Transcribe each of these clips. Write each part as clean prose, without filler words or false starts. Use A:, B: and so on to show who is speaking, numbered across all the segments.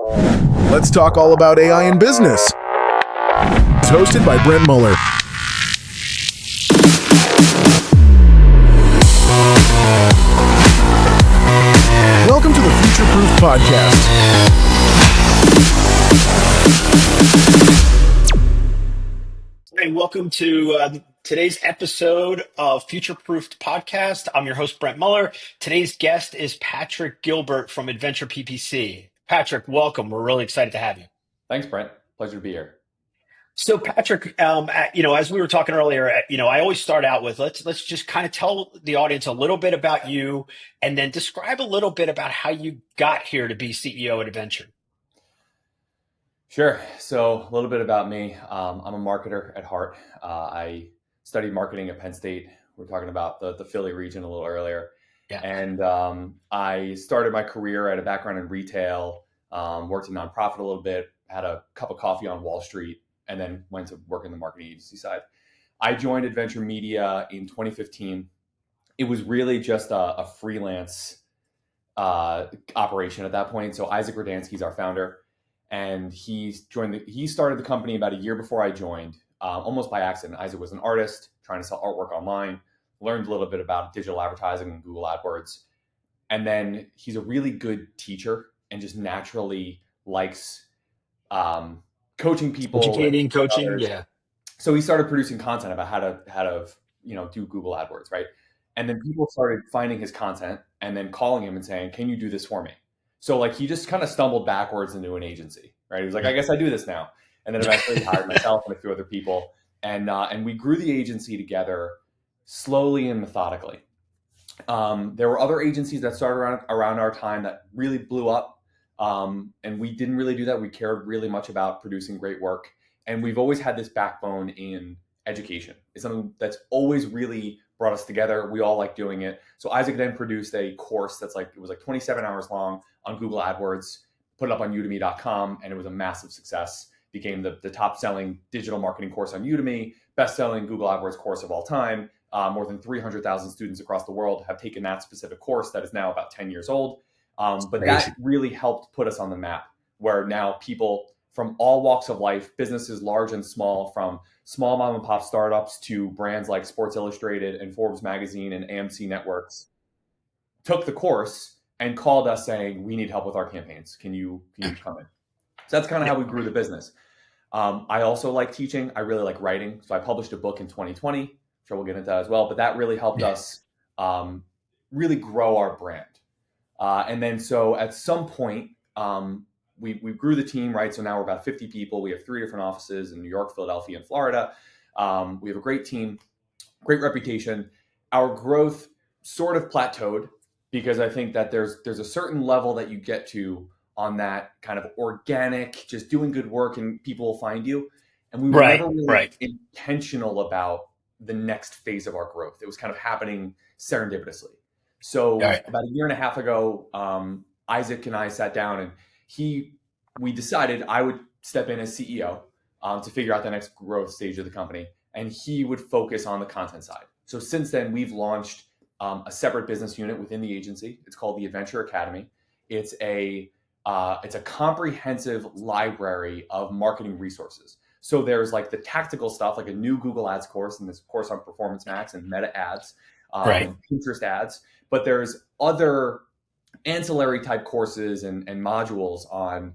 A: Let's talk all about AI in business. It's hosted by Brent Muller. Welcome to the Future Proof Podcast.
B: Hey, welcome to today's episode of Future Proofed Podcast. I'm your host, Brent Muller. Today's guest is Patrick Gilbert from Adventure PPC. Patrick, welcome. We're really excited to have you.
C: Thanks, Brent. Pleasure to be here.
B: So, Patrick, as we were talking earlier, I always start out with let's just kind of tell the audience a little bit about you, and then describe a little bit about how you got here to be CEO at Adventure.
C: Sure. So a little bit about me. I'm a marketer at heart. I studied marketing at Penn State. We were talking about the Philly region a little earlier.
B: Yeah.
C: And I started my career at a background in retail, worked in nonprofit a little bit, had a cup of coffee on Wall Street, and then went to work in the marketing agency side. I joined Adventure Media in 2015. It was really just a freelance operation at that point. So Isaac Radanski's our founder. And he started the company about a year before I joined, almost by accident. Isaac was an artist trying to sell artwork online, learned a little bit about digital advertising and Google AdWords. And then he's a really good teacher and just naturally likes coaching people.
B: Educating, coaching, yeah.
C: So he started producing content about how to do Google AdWords, right? And then people started finding his content and then calling him and saying, "Can you do this for me?" So he just kind of stumbled backwards into an agency, right? He was like, "I guess I do this now." And then eventually hired myself and a few other people. And we grew the agency together slowly and methodically. There were other agencies that started around our time that really blew up. And we didn't really do that. We cared really much about producing great work. And we've always had this backbone in education. It's something that's always really brought us together. We all like doing it. So Isaac then produced a course it was 27 hours long on Google AdWords, put it up on udemy.com, and it was a massive success. Became the top selling digital marketing course on Udemy, best selling Google AdWords course of all time. More than 300,000 students across the world have taken that specific course that is now about 10 years old. But that really helped put us on the map, where now people from all walks of life, businesses large and small, from small mom and pop startups to brands like Sports Illustrated and Forbes Magazine and AMC Networks, took the course and called us saying, "We need help with our campaigns. Can you come in?" So that's kind of how we grew the business. I also like teaching. I really like writing. So I published a book in 2020. I'm sure we'll get into that as well. But that really helped us really grow our brand. And then so at some point, we grew the team, right? So now we're about 50 people. We have 3 different offices in New York, Philadelphia, and Florida. We have a great team, great reputation. Our growth sort of plateaued because I think that there's a certain level that you get to on that kind of organic, just doing good work and people will find you. And we were never really intentional about the next phase of our growth. It was kind of happening serendipitously. So about a year and a half ago, Isaac and I sat down and we decided I would step in as CEO to figure out the next growth stage of the company, and he would focus on the content side. So since then, we've launched a separate business unit within the agency. It's called the Adventure Academy. It's a comprehensive library of marketing resources. So there's the tactical stuff, like a new Google Ads course and this course on Performance Max and Meta ads, and Pinterest ads. But there's other ancillary type courses and modules on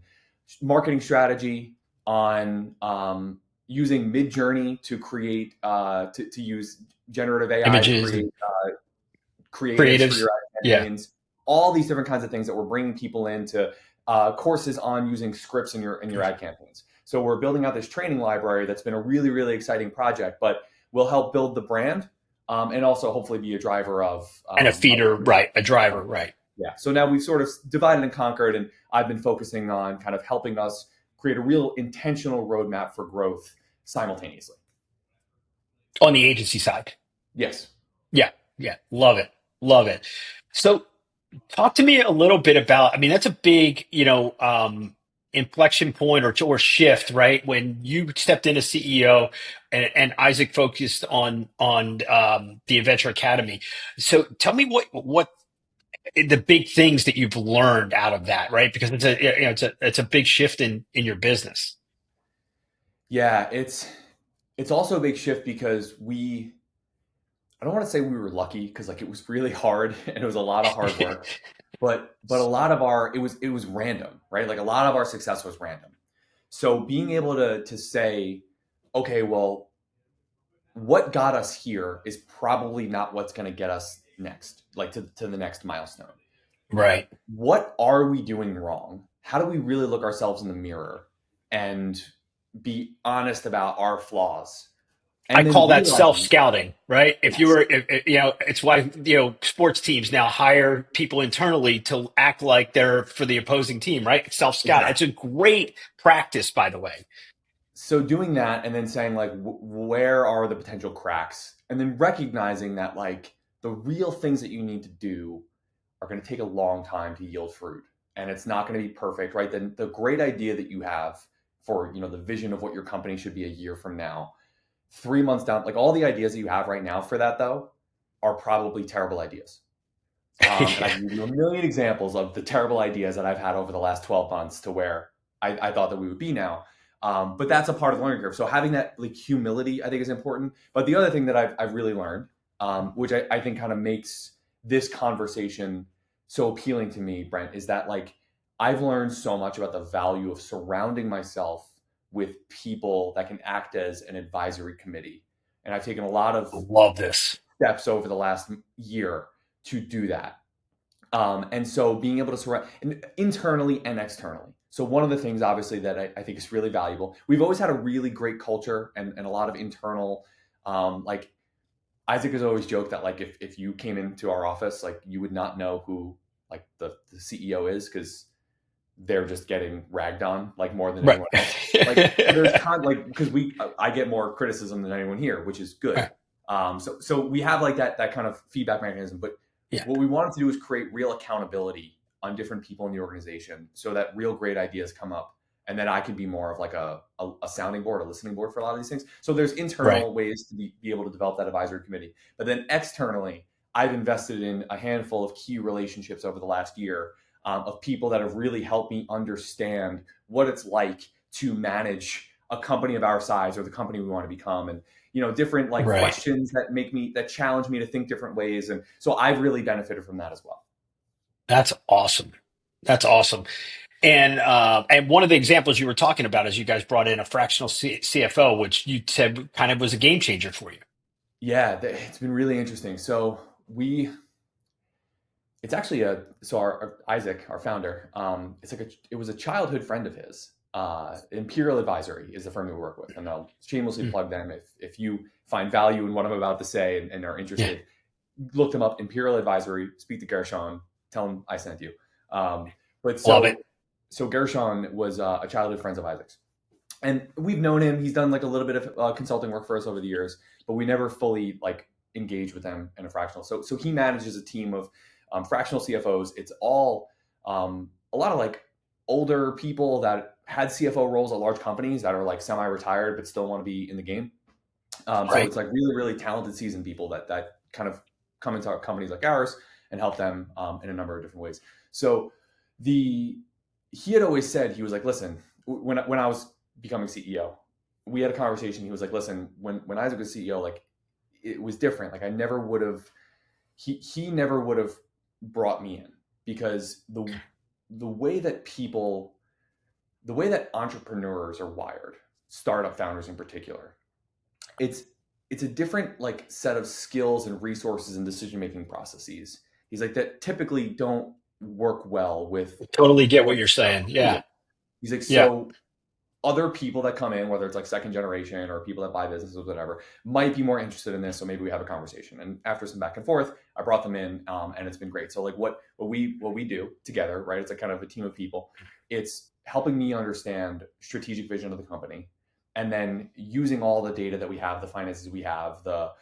C: marketing strategy, on using MidJourney to create, to use generative AI
B: images,
C: to create creatives for your ad campaigns. All these different kinds of things that we're bringing people into courses on using scripts in your ad campaigns. So we're building out this training library that's been a really, really exciting project, but will help build the brand and also hopefully be a driver of
B: and a feeder, a driver, right?
C: Yeah. So now we've sort of divided and conquered, and I've been focusing on kind of helping us create a real intentional roadmap for growth simultaneously.
B: On the agency side.
C: Yes.
B: Yeah. Love it. So talk to me a little bit about, that's a big, inflection point or shift, right? When you stepped in as CEO and Isaac focused on the Adventure Academy. So tell me what the big things that you've learned out of that, right? Because it's a big shift in your business.
C: Yeah, it's also a big shift because I don't want to say we were lucky because like it was really hard and it was a lot of hard work, but a lot of our it was random, right? Like a lot of our success was random. So being able to say, okay, well, what got us here is probably not what's going to get us next, like to the next milestone.
B: Right.
C: What are we doing wrong? How do we really look ourselves in the mirror and be honest about our flaws?
B: I
C: And then
B: call that self
C: realizing,
B: scouting, right? If you
C: yes,
B: were, it's why, sports teams now hire people internally to act like they're for the opposing team, right? Self scout. It's
C: exactly.
B: a great practice, by the way.
C: So doing that and then saying like, where are the potential cracks? And then recognizing that like the real things that you need to do are going to take a long time to yield fruit, and it's not going to be perfect, right? Then the great idea that you have for the vision of what your company should be a year from now, 3 months down, like all the ideas that you have right now for that though are probably terrible ideas. And I
B: Yeah.
C: can give you a million examples of the terrible ideas that I've had over the last 12 months to where I thought that we would be now. But that's a part of the learning curve. So having that like humility, I think, is important. But the other thing that I've really learned, which I think kind of makes this conversation so appealing to me, Brent, is that like I've learned so much about the value of surrounding myself with people that can act as an advisory committee. And I've taken a lot of
B: Love this.
C: steps over the last year to do that. And so being able to surround internally and externally. So one of the things obviously that I think is really valuable, we've always had a really great culture and a lot of internal, like Isaac has always joked that like if you came into our office, like you would not know who like the CEO is because they're just getting ragged on like more than
B: Right.
C: anyone else. Like there's like because I get more criticism than anyone here, which is good. So we have like that kind of feedback mechanism. But
B: Yeah.
C: what we wanted to do is create real accountability on different people in the organization so that real great ideas come up. And then I can be more of like a sounding board, a listening board for a lot of these things. So there's
B: Right.
C: internal ways to be able to develop that advisory committee. But then externally, I've invested in a handful of key relationships over the last year of people that have really helped me understand what it's like to manage a company of our size or the company we want to become. And different like
B: Right.
C: questions that challenge me to think different ways. And so I've really benefited from that as well.
B: That's awesome. That's awesome. And one of the examples you were talking about is you guys brought in a fractional CFO, which you said kind of was a game changer for you.
C: Yeah, it's been really interesting. So it's actually our Isaac, our founder, it was a childhood friend of his. Imperial Advisory is the firm we work with, and I'll shamelessly
B: Mm.
C: plug them if you find value in what I'm about to say and are
B: Yeah.
C: interested. Look them up, Imperial Advisory. Speak to Gershon. Tell him I sent you. But
B: Love it.
C: so Gershon was a childhood friend of Isaac's, and we've known him. He's done like a little bit of consulting work for us over the years, but we never fully like engaged with them in a fractional. So he manages a team of fractional CFOs. It's all a lot of like older people that had CFO roles at large companies that are like semi-retired but still want to be in the game. So
B: Right.
C: it's like really, really talented, seasoned people that kind of come into our companies like ours and help them in a number of different ways. So he had always said, he was like, listen, when I was becoming CEO, we had a conversation. He was like, listen, when Isaac was CEO, like it was different. Like I never would have, he never would have brought me in because the way that entrepreneurs are wired, startup founders in particular, it's a different like set of skills and resources and decision making processes. He's like that typically don't work well with
B: Totally get what
C: what
B: you're saying. Yeah.
C: he's like,
B: Yeah.
C: so other people that come in, whether it's like second generation or people that buy businesses or whatever, might be more interested in this. So maybe we have a conversation. And after some back and forth, I brought them in, and it's been great. So like what we do together, right? It's a kind of a team of people. It's helping me understand strategic vision of the company, and then using all the data that we have, the finances we have, the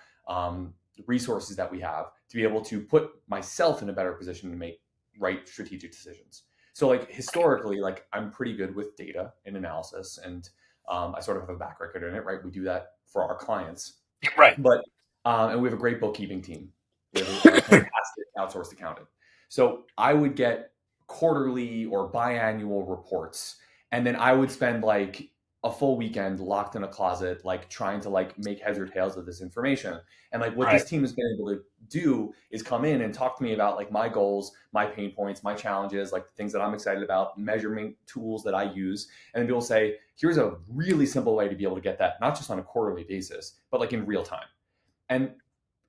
C: resources that we have, to be able to put myself in a better position to make right strategic decisions. So like historically, like I'm pretty good with data and analysis, and I sort of have a back record in it, right? We do that for our clients,
B: Right.
C: but and we have a great bookkeeping team. We have a fantastic outsourced accountant. So I would get quarterly or biannual reports, and then I would spend like a full weekend locked in a closet, like trying to like make heads or tails of this information. And like what this
B: Right.
C: team has been able to do is come in and talk to me about like my goals, my pain points, my challenges, like the things that I'm excited about, measurement tools that I use. And then people say, here's a really simple way to be able to get that, not just on a quarterly basis, but like in real time. And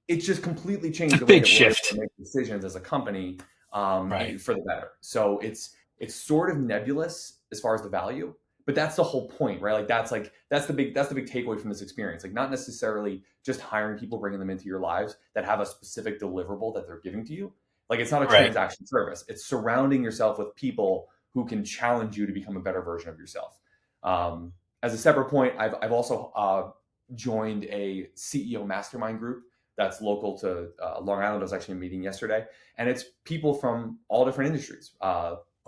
C: it's just completely changed
B: It's a
C: the way
B: big
C: that we're able to
B: shift.
C: make decisions as a company,
B: Right.
C: for the better. So it's sort of nebulous as far as the value, but that's the whole point, right? That's the big takeaway from this experience. Like not necessarily just hiring people, bringing them into your lives that have a specific deliverable that they're giving to you. Like it's not a
B: Right.
C: transaction service. It's surrounding yourself with people who can challenge you to become a better version of yourself. As a separate point, I've also joined a CEO mastermind group that's local to Long Island. I was actually in a meeting yesterday, and it's people from all different industries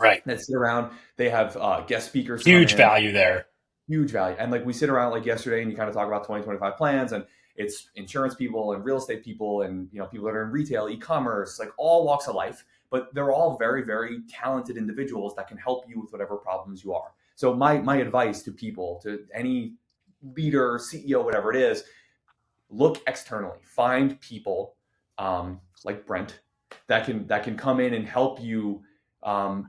B: Right.
C: that sit around. They have guest speakers come
B: Huge
C: in,
B: value there.
C: huge value. And like we sit around like yesterday and you kind of talk about 2025 plans, and it's insurance people and real estate people and people that are in retail, e-commerce, like all walks of life, but they're all very, very talented individuals that can help you with whatever problems you are. So my advice to people, to any leader, CEO, whatever it is, look externally, find people like Brent that can come in and help you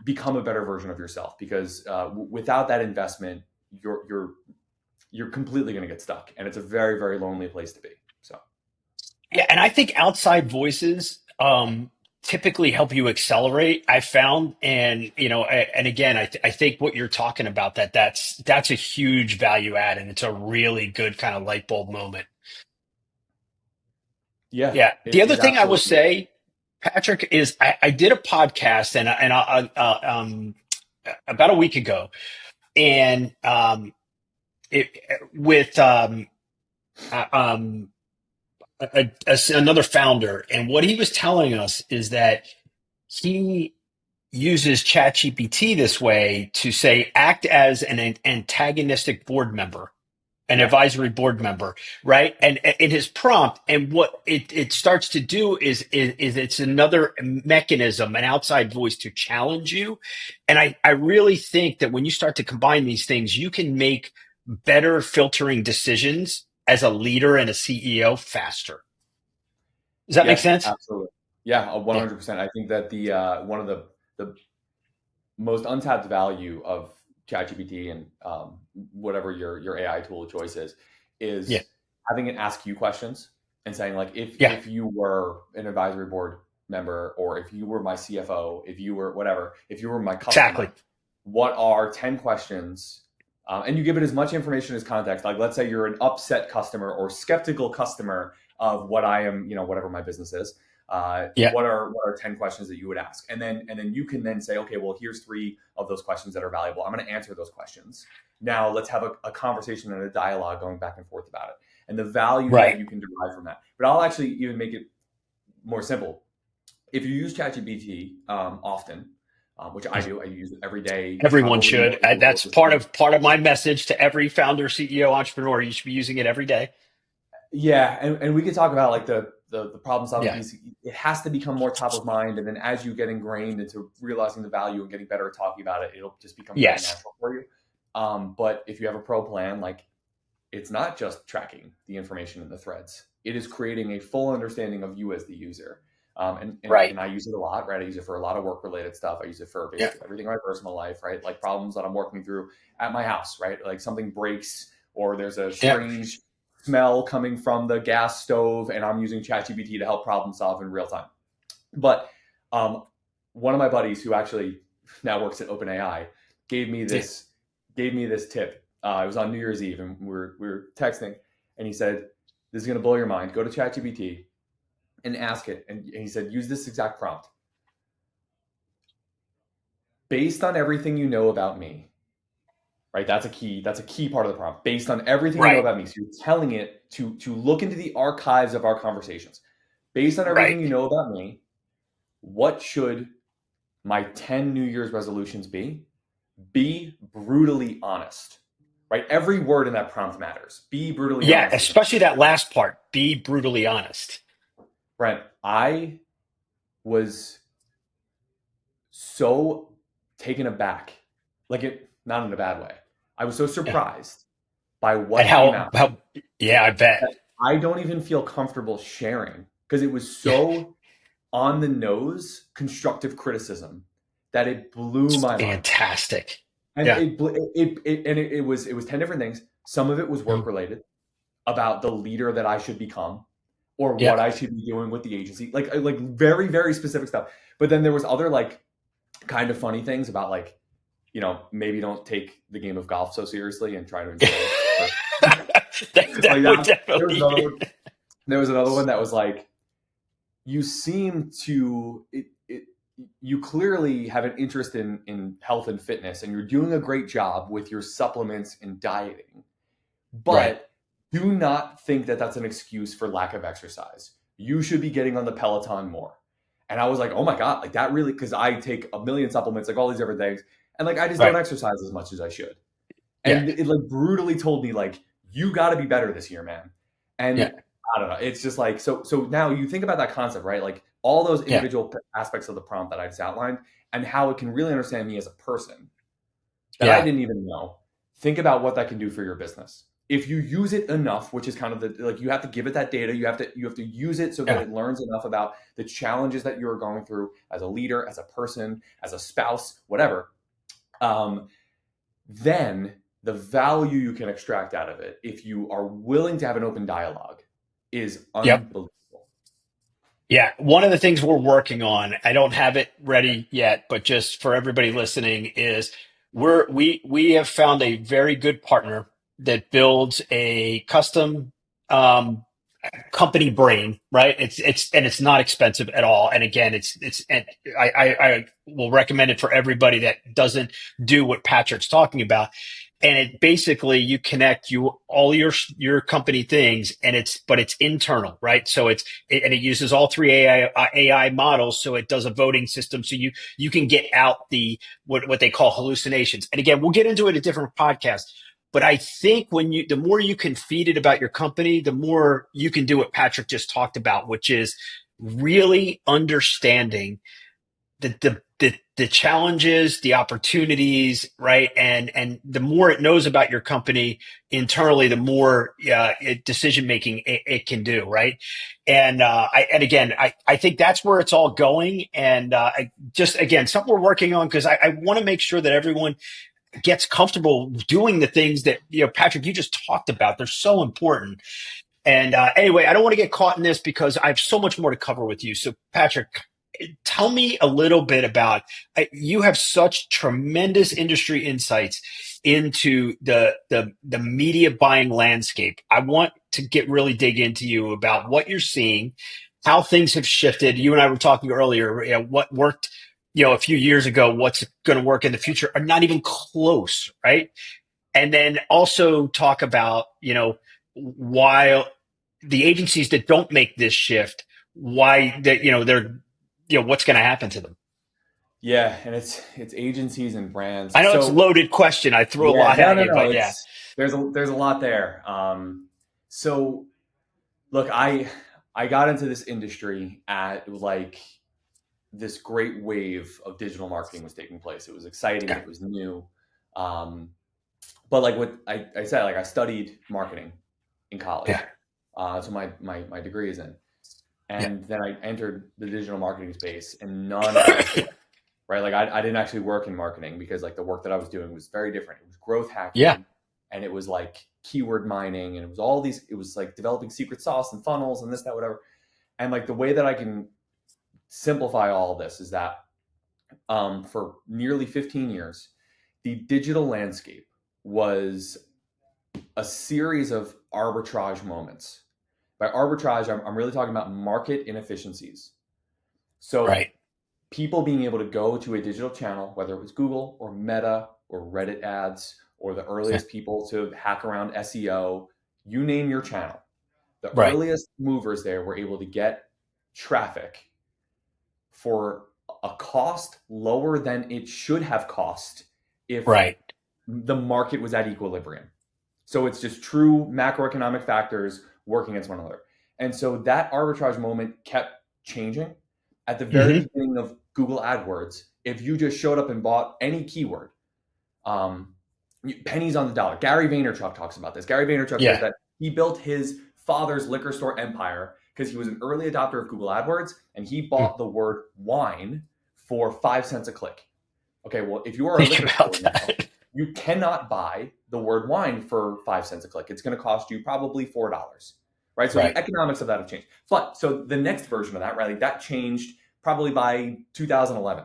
C: become a better version of yourself. Because without that investment, you're completely going to get stuck, and it's a very, very lonely place to be. So
B: Yeah, and I think outside voices typically help you accelerate. I found, and and again, I think what you're talking about that's a huge value add, and it's a really good kind of light bulb moment.
C: yeah,
B: Yeah. The other
C: it
B: thing I will
C: absolutely is.
B: say, Patrick, is I did a podcast about a week ago, and it, with uh, um, another founder, and what he was telling us is that he uses ChatGPT this way to say act as an antagonistic board member, an
C: Yeah,
B: advisory board member, right? And in his prompt, and what it starts to do is it's another mechanism, an outside voice to challenge you. And I really think that when you start to combine these things, you can make better filtering decisions as a leader and a CEO faster. Does that make
C: yeah,
B: sense?
C: absolutely. Yeah,
B: Yeah.
C: 100%. I think that the one of the most untapped value of ChatGPT and whatever your AI tool of choice
B: Yeah.
C: is having it ask you questions and saying like
B: Yeah.
C: if you were an advisory board member, or if you were my CFO, if you were whatever, if you were my
B: Exactly.
C: customer, what are 10 questions? And you give it as much information as context. Like let's say you're an upset customer or skeptical customer of what I am, whatever my business is,
B: Yeah.
C: what are 10 questions that you would ask, and then you can then say, okay, well, here's 3 of those questions that are valuable. I'm going to answer those questions. Now let's have a conversation and a dialogue going back and forth about it, and the value that
B: Right.
C: you can derive from that. But I'll actually even make it more simple. If you use ChatGPT often, which I do, I use it every day,
B: Everyone
C: probably more
B: should.
C: than Google
B: That's
C: at this point.
B: part of my message to every founder, CEO, entrepreneur. You should be using it every day.
C: Yeah, and we could talk about like the problem solving
B: Yeah.
C: piece. It has to become more top of mind, and then as you get ingrained into realizing the value and getting better at talking about it, it'll just become very
B: Yes.
C: natural for you. But if you have a pro plan, like it's not just tracking the information in the threads; it is creating a full understanding of you as the user.
B: Right.
C: And I use it a lot, right? I use it for a lot of work related stuff. I use it for
B: Yeah.
C: basically everything in my personal life, right? Like problems that I'm working through at my house, right? Like something breaks or there's a
B: Yeah.
C: strange smell coming from the gas stove, and I'm using ChatGPT to help problem solve in real time. But um, one of my buddies who actually now works at OpenAI gave me
B: Yeah.
C: this tip. It was on New Year's Eve, and we were texting, and he said, "This is going to blow your mind. Go to ChatGPT and ask it." And he said, "Use this exact prompt. Based on everything you know about me." Right, that's a key. That's a key part of the prompt. Based on everything you know
B: Right.
C: about me, so you're telling it to look into the archives of our conversations. Based on
B: Right.
C: everything you know about me, what should my 10 New Year's resolutions be? Be brutally honest. Right, every word in that prompt matters. Be brutally
B: Yeah.
C: honest is
B: Especially that last part. Be brutally honest.
C: Brent. I was so taken aback, not in a bad way. I was so
B: Yeah.
C: surprised by
B: And
C: what came out
B: yeah, I bet.
C: that I don't even feel comfortable sharing because it was
B: Yeah.
C: so on the nose constructive criticism that it blew
B: It's
C: my mind.
B: fantastic.
C: And
B: Yeah.
C: it was 10 different things. Some of it was work
B: Mhm.
C: related about the leader that I should become or
B: Yeah.
C: what I should be doing with the agency. Like very, very specific stuff. But then there was other like kind of funny things about like, maybe don't take the game of golf so seriously and try to enjoy it. Or,
B: That
C: like
B: would
C: that.
B: definitely.
C: There was another one that was like, you clearly have an interest in health and fitness and you're doing a great job with your supplements and dieting,
B: Right.
C: but do not think that that's an excuse for lack of exercise. You should be getting on the Peloton more. And I was like, oh my God, like that really, because I take a million supplements, like all these different things. And like, I just don't
B: Right.
C: exercise as much as I should.
B: Yeah.
C: And it like brutally told me like, you got to be better this year, man.
B: Yeah.
C: And I don't know. It's just like, so now you think about that concept, right? Like all those
B: Yeah.
C: individual aspects of the prompt that I just outlined and how it can really understand me as a person that I
B: Yeah.
C: didn't even know. Think about what that can do for your business. If you use it enough, which is kind of you have to give it that data, you have to use it so that
B: Yeah.
C: it learns enough about the challenges that you're going through as a leader, as a person, as a spouse, whatever. Then the value you can extract out of it, if you are willing to have an open dialogue, is
B: Yep.
C: unbelievable.
B: Yeah, one of the things we're working on, I don't have it ready yet, but just for everybody listening, is we have found a very good partner that builds a custom um, company brain, right? It's not expensive at all. And again, it's and I will recommend it for everybody that doesn't do what Patrick's talking about. And it basically you connect all your company things, and it's internal, right? So and it uses all three AI models, so it does a voting system, so you can get out what they call hallucinations. And again, we'll get into it in a different podcast. But I think the more you can feed it about your company, the more you can do what Patrick just talked about, which is really understanding the challenges, the opportunities, right? And the more it knows about your company internally, the more decision making it can do, right? And again, I think that's where it's all going. And again, something we're working on because I want to make sure that everyone gets comfortable doing the things that Patrick, you just talked about. They're so important. And anyway, I don't want to get caught in this because I have so much more to cover with you. So Patrick, tell me a little bit about you have such tremendous industry insights into the media buying landscape. I want to really dig into you about what you're seeing, how things have shifted. You and I were talking earlier, what worked a few years ago, what's going to work in the future are not even close, right? And then also talk about why the agencies that don't make this shift, why that they're what's going to happen to them.
C: Yeah, and it's agencies and brands.
B: I know it's a
C: So
B: loaded question. I threw a
C: yeah,
B: lot at you,
C: no.
B: but yeah.
C: It's there's a lot there. So look, I got into this industry at like this great wave of digital marketing was taking place. It was exciting.
B: Yeah.
C: It was new. Um, but like what I said, like I studied marketing in college.
B: Yeah.
C: So my degree is in.
B: Yeah.
C: And then I entered the digital marketing space and none of that shit, right? Like I didn't actually work in marketing because like the work that I was doing was very different. It was growth
B: Yeah.
C: hacking and it was like keyword mining and it was like developing secret sauce and funnels and this, that, whatever. And like the way that I can simplify all of this is that for nearly 15 years, the digital landscape was a series of arbitrage moments. By arbitrage, I'm really talking about market inefficiencies. So
B: Right.
C: people being able to go to a digital channel, whether it was Google or Meta or Reddit ads or the
B: Yeah.
C: earliest people to hack around SEO, you name your channel. The
B: Right.
C: earliest movers there were able to get traffic for a cost lower than it should have cost if
B: Right.
C: the market was at equilibrium. So it's just true macroeconomic factors working against one another. And so that arbitrage moment kept changing. At the very
B: Mm-hmm.
C: beginning of Google AdWords, if you just showed up and bought any keyword, pennies on the dollar. Gary Vaynerchuk talks about this. Gary Vaynerchuk says that he built his father's liquor store empire because he was an early adopter of Google AdWords, and he bought the word wine for 5 cents a click. Okay, well, if you are a liquor store now, you cannot buy the word wine for 5 cents a click. It's going to cost you probably $4, right? So the economics of that have changed. But so the next version of that, right, like that changed probably by 2011.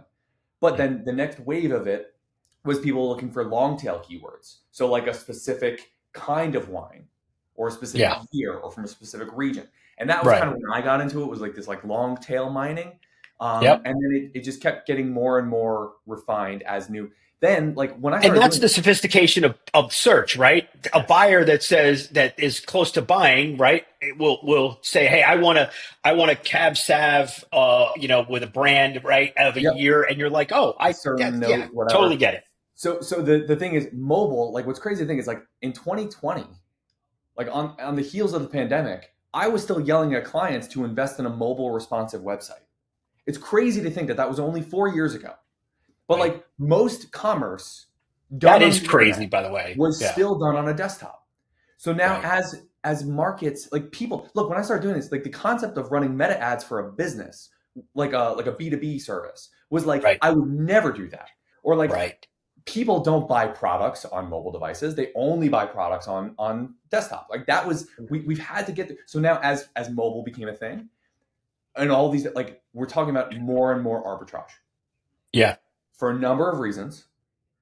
C: But then the next wave of it was people looking for long tail keywords. So like a specific kind of wine or a specific year or from a specific region. And that was kind of when I got into it, was like this like long tail mining. And then it just kept getting more and more refined as new. Then like when I started,
B: and that's the sophistication of search, right? A buyer that says that is close to buying, right? It will say, hey, I want a cab salve, with a brand, right, of a year, and you're like, oh, totally get it.
C: So the thing is, mobile, like what's crazy, the thing is, like in 2020, like on the heels of the pandemic, I was still yelling at clients to invest in a mobile responsive website. It's crazy to think that was only 4 years ago. But like most commerce done
B: that is crazy, by the way,
C: was still done on a desktop. So now as markets, like people, look, when I started doing this, like the concept of running meta ads for a business, like a B2B service, was like, I would never do that. Or like people don't buy products on mobile devices. They only buy products on desktop. Like that was, we've had to get there. So now as mobile became a thing, and all these, like we're talking about more and more arbitrage.
B: Yeah.
C: For a number of reasons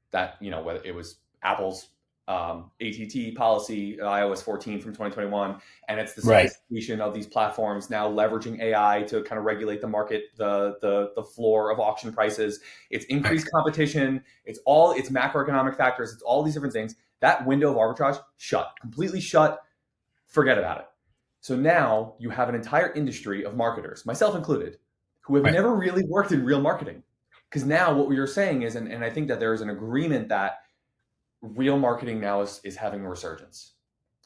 C: that, whether it was Apple's ATT policy, iOS 14 from 2021, and it's the sophistication of these platforms now leveraging AI to kind of regulate the market, the floor of auction prices. It's increased competition. It's macroeconomic factors. It's all these different things. That window of arbitrage completely shut. Forget about it. So now you have an entire industry of marketers, myself included, who have never really worked in real marketing. Because now what we are saying is, and I think that there is an agreement that real marketing now is having a researchence.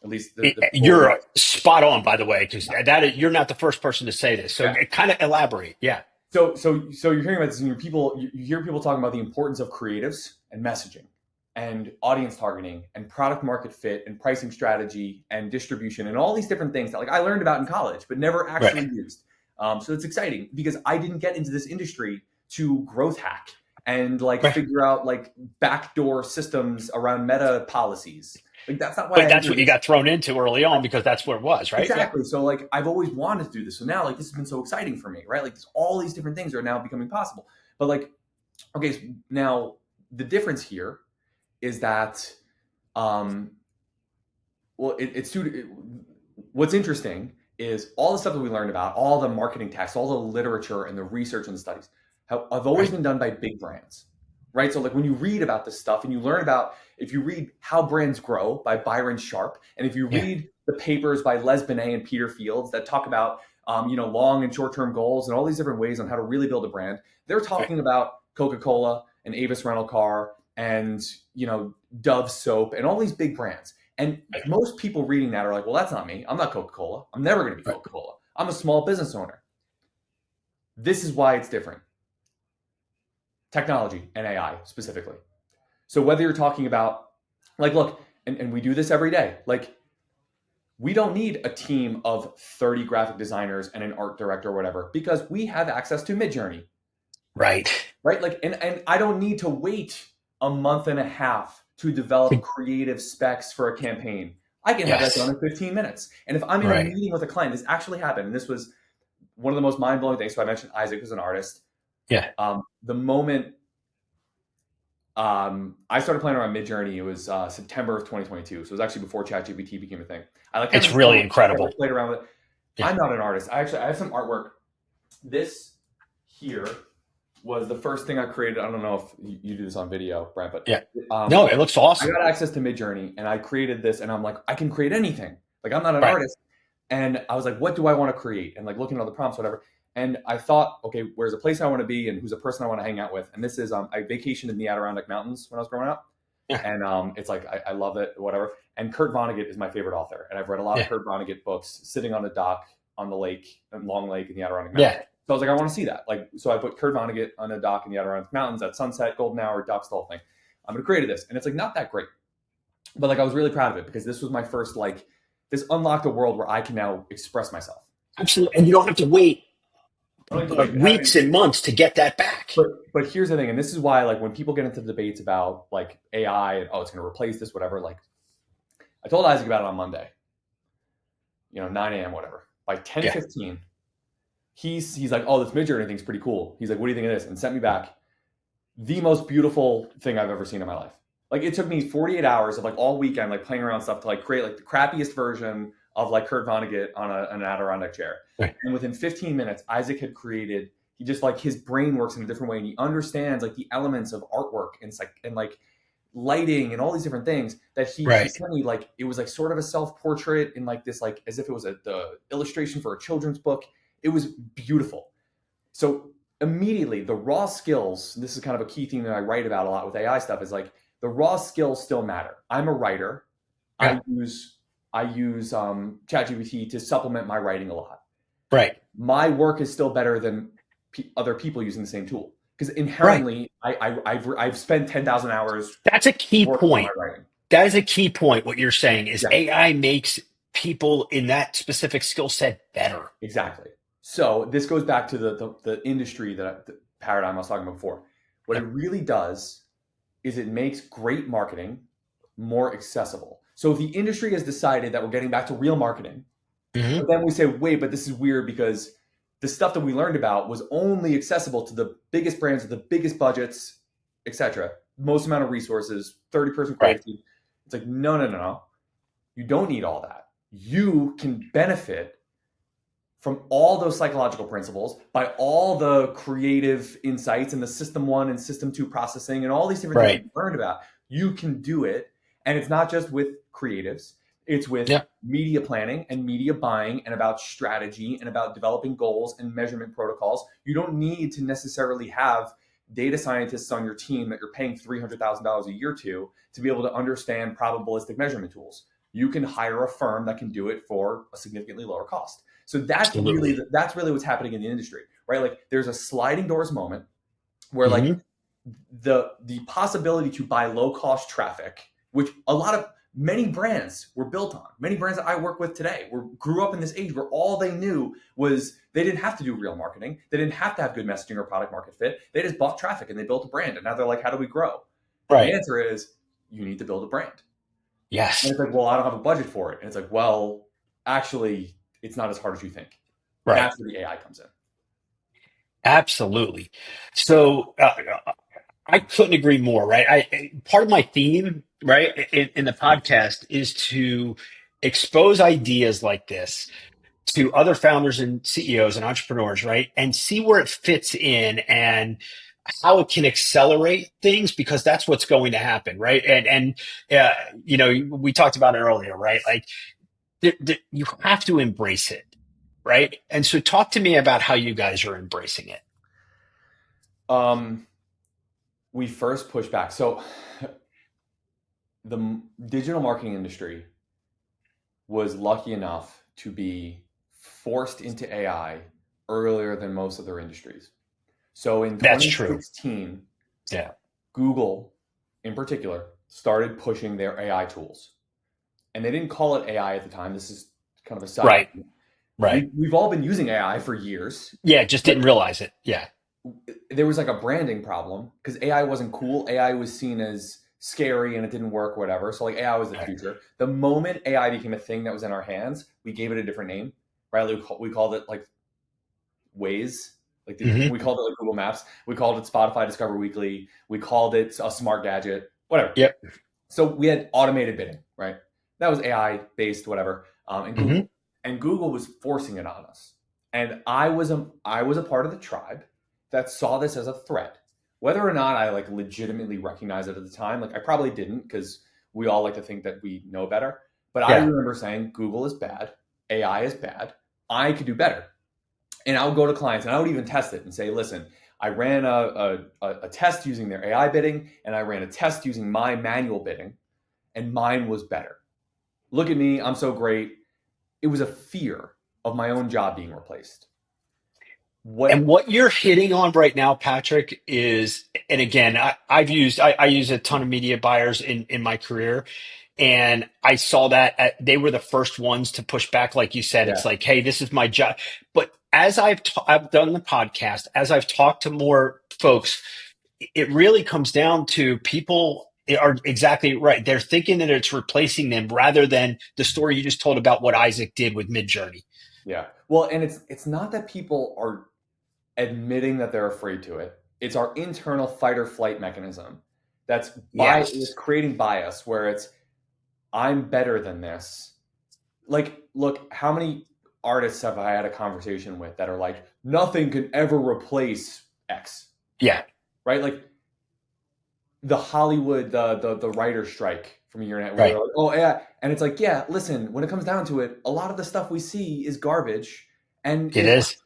C: At least
B: you're spot on, by the way, because you're not the first person to say this. So kind of elaborate. Yeah.
C: So you're hearing about this, and you hear people talking about the importance of creatives and messaging and audience targeting and product market fit and pricing strategy and distribution and all these different things that like I learned about in college but never actually used. So it's exciting because I didn't get into this industry to growth hack and figure out like backdoor systems around meta policies. Like that's not why.
B: But that's what you got thrown into early on because that's where it was, right?
C: Exactly. So like I've always wanted to do this. So now like this has been so exciting for me, right? Like all these different things are now becoming possible. But like, okay, so now the difference here is that, what's interesting is all the stuff that we learned about, all the marketing texts, all the literature and the research and the studies have always been done by big brands, right? So like when you read about this stuff and you learn about, if you read How Brands Grow by Byron Sharp, and if you read the papers by Les Binet and Peter Fields that talk about, long and short-term goals and all these different ways on how to really build a brand, they're talking about Coca-Cola and Avis Rental Car and, Dove soap and all these big brands. And most people reading that are like, well, that's not me. I'm not Coca-Cola. I'm never going to be Coca-Cola. I'm a small business owner. This is why it's different. Technology and AI specifically. So whether you're talking about, like, look, and we do this every day, like, we don't need a team of 30 graphic designers and an art director or whatever, because we have access to MidJourney.
B: Right.
C: Like, and I don't need to wait a month and a half to develop creative specs for a campaign. I can have that done in 15 minutes. And if I'm in a meeting with a client, this actually happened. And this was one of the most mind-blowing things. So I mentioned Isaac was an artist.
B: Yeah.
C: The moment I started playing around MidJourney, it was September of 2022. So it was actually before ChatGPT became a thing.
B: It's really incredible.
C: Played around with it. Yeah. I'm not an artist. I have some artwork. This here was the first thing I created. I don't know if you do this on video, Brent, but
B: no, it looks awesome.
C: I got access to MidJourney and I created this, and I'm like, I can create anything. Like, I'm not an artist. And I was like, what do I want to create? And like looking at all the prompts, whatever. And I thought, okay, where's a place I want to be and who's a person I want to hang out with? And this is, I vacationed in the Adirondack Mountains when I was growing up. Yeah. And it's like, I love it, whatever. And Kurt Vonnegut is my favorite author. And I've read a lot of Kurt Vonnegut books sitting on a dock on the lake, Long Lake in the Adirondack Mountains.
B: Yeah.
C: So I was like, I want to see that. Like, so I put Kurt Vonnegut on a dock in the Adirondack Mountains at sunset, golden hour, ducks, the whole thing. I'm going to create this. And it's like, not that great. But like, I was really proud of it because this was my first, like, this unlocked a world where I can now express myself.
B: Absolutely. And you don't have to wait weeks
C: Having,
B: and months to get that back.
C: but here's the thing. And this is why, like, when people get into the debates about like AI and, oh, it's going to replace this, whatever, like, I told Isaac about it on Monday, 9 a.m., whatever. By 10:15, he's like, oh, this MidJourney thing's pretty cool. He's like, what do you think of this? And sent me back the most beautiful thing I've ever seen in my life. Like, it took me 48 hours of like all weekend, like playing around stuff to like create like the crappiest version of like Kurt Vonnegut on an Adirondack chair.
B: Right.
C: And within 15 minutes, Isaac had created, he just like, his brain works in a different way and he understands like the elements of artwork and like lighting and all these different things that he sent me. Like, it was like sort of a self-portrait in like this, like as if it was the illustration for a children's book. It was beautiful. So immediately the raw skills, this is kind of a key theme that I write about a lot with AI stuff, is like the raw skills still matter. I'm a writer. Yeah. I use ChatGPT to supplement my writing a lot.
B: Right.
C: My work is still better than other people using the same tool because inherently I've spent 10,000 hours.
B: That's a key point. That is a key point. What you're saying is AI makes people in that specific skill set better.
C: Exactly. So this goes back to the industry the paradigm I was talking about before. What it really does is it makes great marketing more accessible. So if the industry has decided that we're getting back to real marketing, but then we say, wait, but this is weird because the stuff that we learned about was only accessible to the biggest brands with the biggest budgets, etc., most amount of resources, 30-person creative team. It's like, no. You don't need all that. You can benefit from all those psychological principles by all the creative insights and the system 1 and system 2 processing and all these different things you learned about. You can do it. And it's not just with creatives. It's with media planning and media buying and about strategy and about developing goals and measurement protocols. You don't need to necessarily have data scientists on your team that you're paying $300,000 a year to be able to understand probabilistic measurement tools. You can hire a firm that can do it for a significantly lower cost. So that's really what's happening in the industry, right? Like, there's a sliding doors moment where like the possibility to buy low cost traffic, which many brands were built on. Many brands that I work with today grew up in this age where all they knew was they didn't have to do real marketing. They didn't have to have good messaging or product market fit. They just bought traffic and they built a brand. And now they're like, how do we grow? The answer is you need to build a brand.
B: Yes.
C: And it's like, well, I don't have a budget for it. And it's like, well, actually, it's not as hard as you think.
B: Right.
C: That's where the AI comes in.
B: Absolutely. So I couldn't agree more, right? Part of my theme, right, in the podcast is to expose ideas like this to other founders and CEOs and entrepreneurs, right? And see where it fits in and how it can accelerate things, because that's what's going to happen, right? And we talked about it earlier, right? Like you have to embrace it, right? And so talk to me about how you guys are embracing it.
C: We first pushed back. So the digital marketing industry was lucky enough to be forced into AI earlier than most other industries. So in 2016, Google in particular started pushing their AI tools. And they didn't call it AI at the time. This is kind of a side.
B: Right.
C: We've all been using AI for years.
B: Yeah, just didn't realize it. Yeah.
C: There was like a branding problem because AI wasn't cool. AI was seen as scary and it didn't work, whatever. So like AI was the future. The moment AI became a thing that was in our hands, we gave it a different name, right? We called it like Waze. Like we called it like Google Maps. We called it Spotify Discover Weekly. We called it a smart gadget, whatever.
B: Yep.
C: So we had automated bidding, right? That was AI based, whatever. And Google was forcing it on us. And I was a part of the tribe that saw this as a threat. Whether or not I like legitimately recognized it at the time, like I probably didn't, because we all like to think that we know better. But I remember saying Google is bad, AI is bad, I could do better. And I would go to clients and I would even test it and say, listen, I ran a test using their AI bidding and I ran a test using my manual bidding and mine was better. Look at me, I'm so great. It was a fear of my own job being replaced.
B: And what you're hitting on right now, Patrick, is, and again, I use a ton of media buyers in my career, and I saw that they were the first ones to push back. Like you said,
C: Yeah.
B: it's like, hey, this is my job. But as I've done the podcast, as I've talked to more folks, it really comes down to people are exactly right. They're thinking that it's replacing them rather than the story you just told about what Isaac did with MidJourney.
C: Yeah. Well, and it's not that people are admitting that they're afraid to it. It's our internal fight or flight mechanism that's it's
B: Yes.
C: creating bias where it's I'm better than this. Like, look, how many artists have I had a conversation with that are like, nothing can ever replace X,
B: Yeah.
C: right? Like the Hollywood, the writer strike from a year and a half, where
B: Right.
C: they're like, oh yeah, and it's like, yeah, listen, when it comes down to it, a lot of the stuff we see is garbage, and
B: It
C: if
B: is.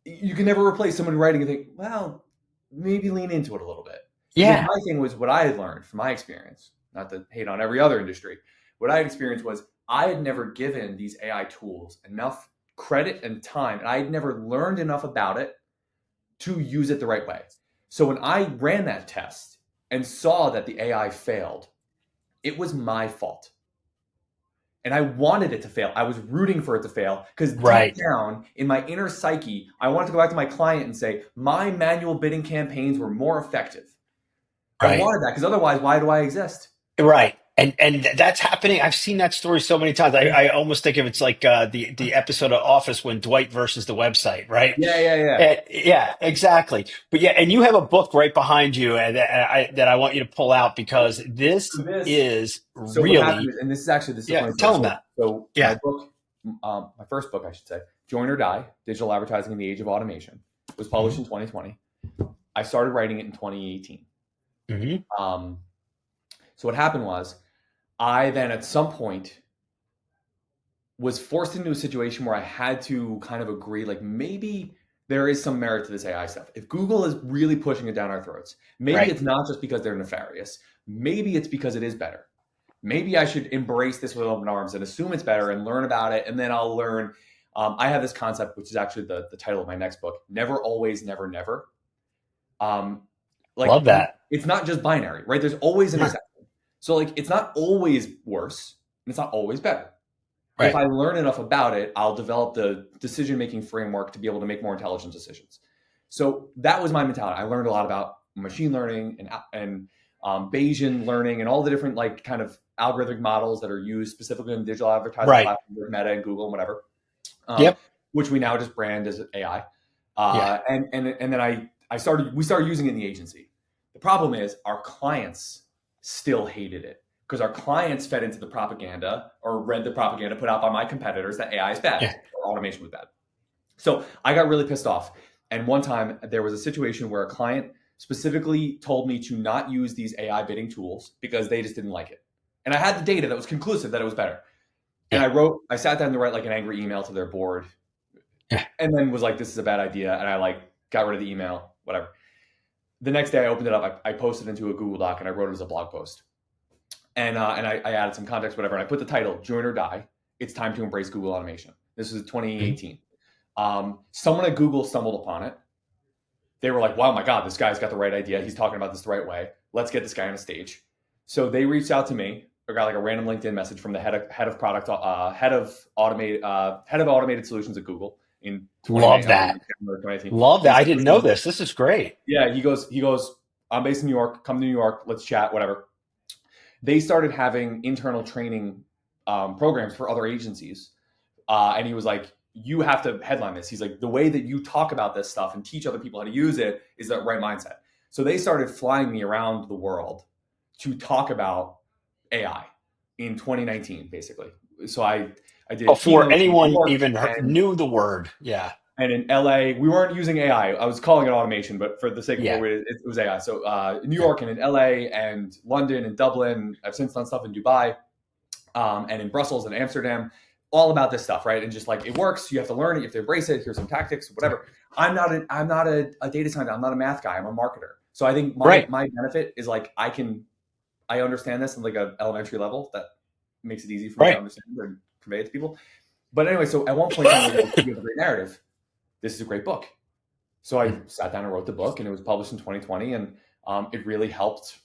C: you can never replace someone writing and think, well, maybe lean into it a little bit. Because
B: Yeah.
C: my thing was what I had learned from my experience, not to hate on every other industry. What I had experienced was I had never given these AI tools enough credit and time, and I had never learned enough about it to use it the right way. So when I ran that test and saw that the AI failed, it was my fault. And I wanted it to fail. I was rooting for it to fail because deep
B: Right.
C: down in my inner psyche, I wanted to go back to my client and say, my manual bidding campaigns were more effective. I
B: Right.
C: wanted that because otherwise, why do I exist?
B: Right. And that's happening. I've seen that story so many times. I almost think of it's like the episode of Office when Dwight versus the website, right?
C: Yeah.
B: Yeah, exactly. But yeah, and you have a book right behind you that I want you to pull out because this
C: So this,
B: is
C: so what happened
B: really,
C: is, and this is a
B: yeah,
C: funny story.
B: tell them that.
C: So my
B: Yeah.
C: book, my first book, I should say, Join or Die: Digital Advertising in the Age of Automation, was published in 2020. I started writing it in 2018.
B: Mm-hmm.
C: So what happened was, I then at some point was forced into a situation where I had to kind of agree, like maybe there is some merit to this AI stuff. If Google is really pushing it down our throats, maybe
B: Right.
C: it's not just because they're nefarious. Maybe it's because it is better. Maybe I should embrace this with open arms and assume it's better and learn about it. And then I'll learn. I have this concept, which is actually the title of my next book, Never Always, Never, Never. Like
B: Love that.
C: it's not just binary, right? There's always an
B: Huh.
C: exception. So like it's not always worse and it's not always better. If
B: Right.
C: I learn enough about it, I'll develop the decision-making framework to be able to make more intelligent decisions. So that was my mentality. I learned a lot about machine learning and Bayesian learning and all the different like kind of algorithmic models that are used specifically in digital advertising
B: Right.
C: platforms like Meta and Google and whatever,
B: Yep.
C: which we now just brand as AI.
B: Yeah.
C: And then we started using it in the agency. The problem is our clients still hated it because our clients fed into the propaganda or read the propaganda put out by my competitors that AI is bad
B: Yeah.
C: or automation was bad. So I got really pissed off. And one time there was a situation where a client specifically told me to not use these AI bidding tools because they just didn't like it. And I had the data that was conclusive that it was better. And I sat down to write like an angry email to their board and then was like, this is a bad idea. And I like got rid of the email, whatever. The next day I opened it up, I posted it into a Google Doc and I wrote it as a blog post. And I added some context, whatever. And I put the title, Join or Die: It's Time to Embrace Google Automation. This was 2018. Someone at Google stumbled upon it. They were like, wow, my God, this guy's got the right idea. He's talking about this the right way. Let's get this guy on a stage. So they reached out to me. I got like a random LinkedIn message from the head of automated solutions at Google in
B: Love that.
C: 2019.
B: Love that. I didn't know this. This is great.
C: Yeah, he goes, I'm based in New York. Come to New York. Let's chat, whatever. They started having internal training programs for other agencies. And he was like, you have to headline this. He's like, the way that you talk about this stuff and teach other people how to use it is the right mindset. So they started flying me around the world to talk about AI in 2019, basically. So I did
B: Before
C: keynotes in New
B: anyone
C: York
B: even
C: and
B: knew the word. Yeah.
C: and in LA, we weren't using AI. I was calling it automation, but for the sake of it was AI. So New York and in LA and London and Dublin, I've since done stuff in Dubai and in Brussels and Amsterdam, all about this stuff, right? And just like it works, you have to learn it, you have to embrace it. Here's some tactics, whatever. I'm not a data scientist. I'm not a math guy. I'm a marketer. So I think my benefit is like I understand this on like an elementary level that makes it easy for me to understand and convey it to people. But anyway, so at one point, I was like, you have a great narrative. this is a great book. So I sat down and wrote the book, and it was published in 2020, and it really helped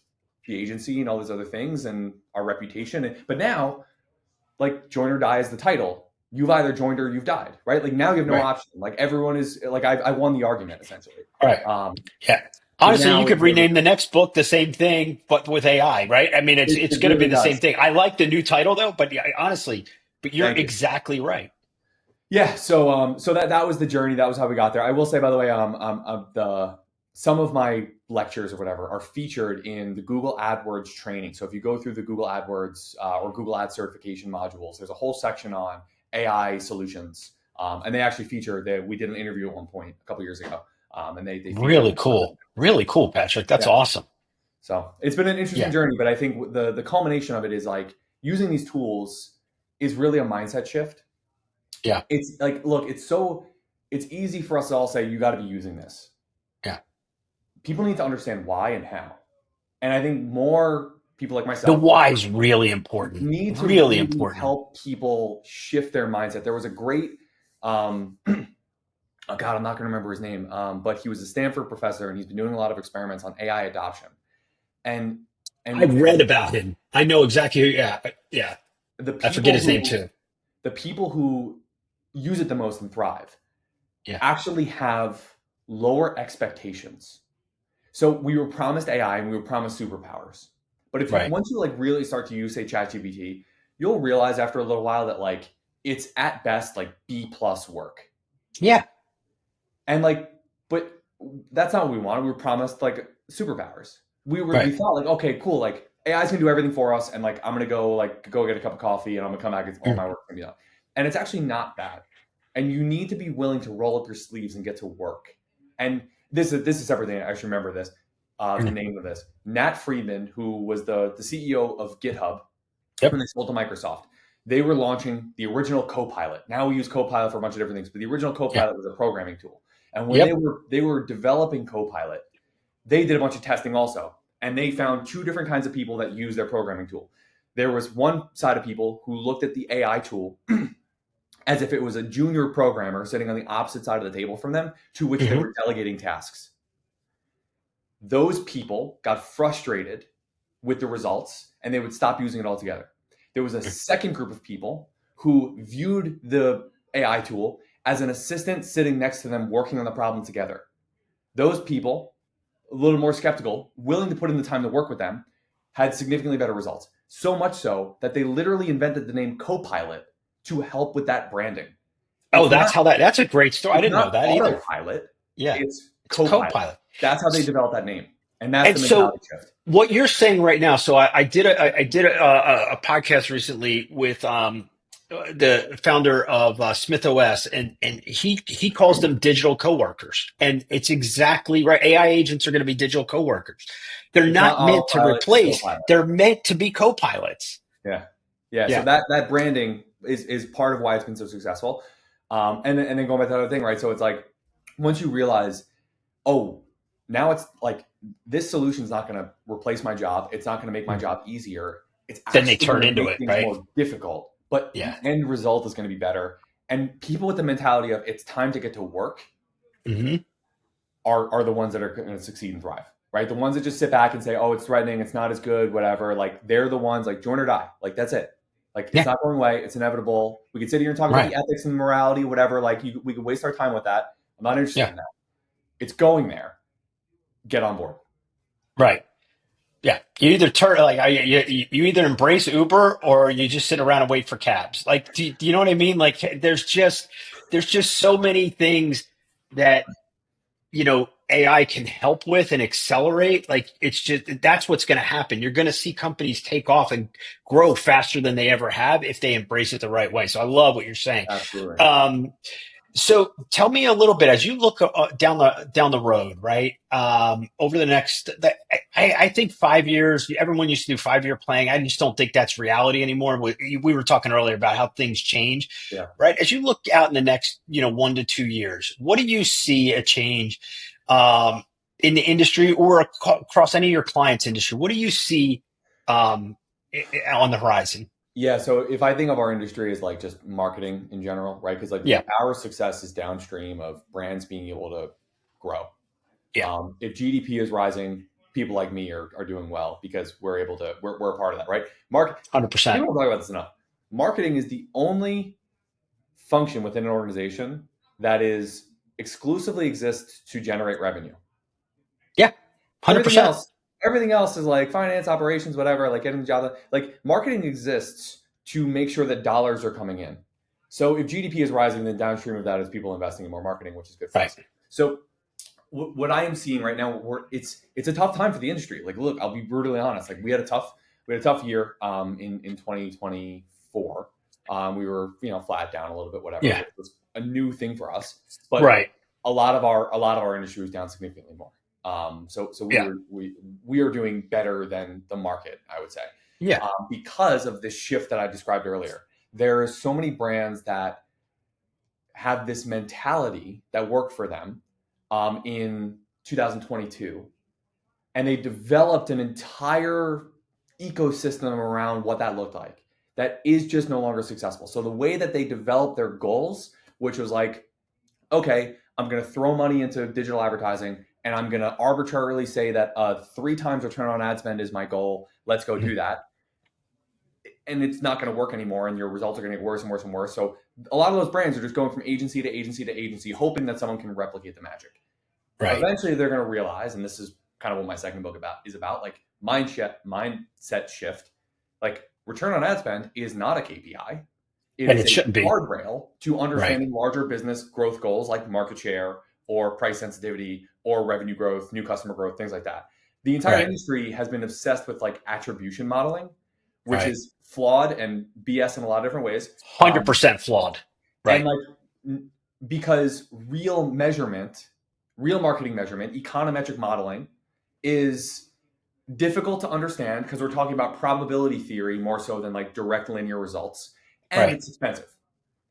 C: the agency and all these other things and our reputation. But now, like, join or die is the title. You've either joined or you've died, right? Like, now you have no option. Like, everyone is like, I won the argument essentially.
B: Right. Yeah. Honestly, you could rename the next book the same thing, but with AI, right? I mean, it's going to be the same thing. I like the new title though, but honestly, you're exactly right.
C: Yeah. So that was the journey. That was how we got there. I will say, by the way, some of my lectures or whatever are featured in the Google AdWords training. So if you go through the Google AdWords or Google Ad certification modules, there's a whole section on AI solutions. And they actually feature that. We did an interview at one point a couple years ago. And they
B: really cool, Patrick. That's awesome.
C: So it's been an interesting journey, but I think the culmination of it is like using these tools is really a mindset shift.
B: Yeah.
C: It's like, look, it's easy for us to all say, you got to be using this.
B: Yeah.
C: People need to understand why and how. And I think more people like myself.
B: The why is really important.
C: Need to
B: really important.
C: Help people shift their mindset. There was a great, oh God, I'm not going to remember his name. But he was a Stanford professor, and he's been doing a lot of experiments on AI adoption. And
B: I've read about him. I know exactly who. Yeah. I forget his name too.
C: The people who use it the most and thrive actually have lower expectations. So we were promised AI and we were promised superpowers. But once you like really start to use, say, ChatGPT, you'll realize after a little while that like it's at best like B+ work.
B: Yeah.
C: And like, but that's not what we wanted. We were promised like superpowers. We thought like, okay, cool. Like AI's gonna do everything for us, and like I'm gonna go get a cup of coffee, and I'm gonna come back and all my work gonna be done. And it's actually not that. And you need to be willing to roll up your sleeves and get to work. And this is a separate thing. I should remember this. The name of this. Nat Friedman, who was the CEO of GitHub, when they sold to Microsoft, they were launching the original Copilot. Now we use Copilot for a bunch of different things, but the original Copilot was a programming tool. And when they were developing Copilot, they did a bunch of testing also. And they found two different kinds of people that use their programming tool. There was one side of people who looked at the AI tool as if it was a junior programmer sitting on the opposite side of the table from them, to which they were delegating tasks. Those people got frustrated with the results, and they would stop using it altogether. There was a second group of people who viewed the AI tool as an assistant sitting next to them working on the problem together. Those people, a little more skeptical, willing to put in the time to work with them, had significantly better results. So much so that they literally invented the name Copilot to help with that branding.
B: That's a great story. I didn't know that either.
C: Autopilot.
B: Yeah.
C: It's Copilot. That's how they developed that name. And that's the mentality shift.
B: What you're saying right now, so I did a podcast recently with the founder of SmithOS, and he calls them digital coworkers, and it's exactly right. AI agents are going to be digital coworkers. They're not meant to replace; they're meant to be co-pilots.
C: Yeah. So that branding is part of why it's been so successful. And then going back to the other thing, right? So it's like once you realize, now it's like this solution is not going to replace my job. It's not going to make my job easier. It's
B: then they turn into it, right?
C: More difficult, but the end result is going to be better. And people with the mentality of it's time to get to work are the ones that are going to succeed and thrive, right? The ones that just sit back and say, "Oh, it's threatening. It's not as good, whatever." Like they're the ones like join or die. Like that's it. Like it's not going away. It's inevitable. We could sit here and talk about the ethics and morality, whatever. Like we could waste our time with that. I'm not interested in that. It's going there. Get on board.
B: Right. Yeah. You either you either embrace Uber or you just sit around and wait for cabs. Like, do you know what I mean? Like there's just so many things that, AI can help with and accelerate. Like it's just, that's what's going to happen. You're going to see companies take off and grow faster than they ever have if they embrace it the right way. So I love what you're saying.
C: Absolutely.
B: So tell me a little bit as you look down the road, right? Over the next, I think 5 years. Everyone used to do 5-year planning. I just don't think that's reality anymore. We were talking earlier about how things change, right? As you look out in the next, 1 to 2 years, what do you see a change in the industry or across any of your clients' industry? What do you see on the horizon?
C: Yeah. So if I think of our industry as like just marketing in general, right? Because like
B: Yeah.
C: our success is downstream of brands being able to grow.
B: Yeah.
C: If GDP is rising, people like me are doing well because we're a part of that, right? People
B: 100%.
C: don't talk about this enough. Marketing is the only function within an organization that is exclusively exists to generate revenue.
B: Yeah.
C: Everything
B: 100%.
C: else, everything else is like finance, operations, whatever, like getting the job done. Like marketing exists to make sure that dollars are coming in. So if GDP is rising, then downstream of that is people investing in more marketing, which is good for
B: Right.
C: us. So what I am seeing right now, it's a tough time for the industry. Like, look, I'll be brutally honest. Like, we had a tough year in 2024. We were flat down a little bit, whatever,
B: Yeah.
C: which was a new thing for us. But
B: Right.
C: a lot of our industry was down significantly more. So
B: Yeah.
C: we are doing better than the market, I would say,
B: Yeah.
C: because of this shift that I described earlier. There are so many brands that have this mentality that worked for them in 2022, and they developed an entire ecosystem around what that looked like. That is just no longer successful. So the way that they developed their goals, which was like, okay, I'm going to throw money into digital advertising, and I'm going to arbitrarily say that 3 times return on ad spend is my goal. Let's go do that. And it's not going to work anymore, and your results are going to get worse and worse and worse. So a lot of those brands are just going from agency to agency to agency, hoping that someone can replicate the magic.
B: Right.
C: Eventually, they're going to realize, and this is kind of what my second book is about, like mindset shift. Like return on ad spend is not a KPI. It
B: And
C: is
B: it
C: a
B: shouldn't be.
C: guardrail to
B: Right.
C: understanding larger business growth goals like market share or price sensitivity or revenue growth, new customer growth, things like that. The entire
B: Right.
C: industry has been obsessed with like attribution modeling, which
B: Right.
C: is flawed and BS in a lot of different ways.
B: 100% flawed.
C: And
B: Right.
C: like, because real marketing measurement, econometric modeling is difficult to understand because we're talking about probability theory more so than like direct linear results, and
B: Right.
C: it's expensive.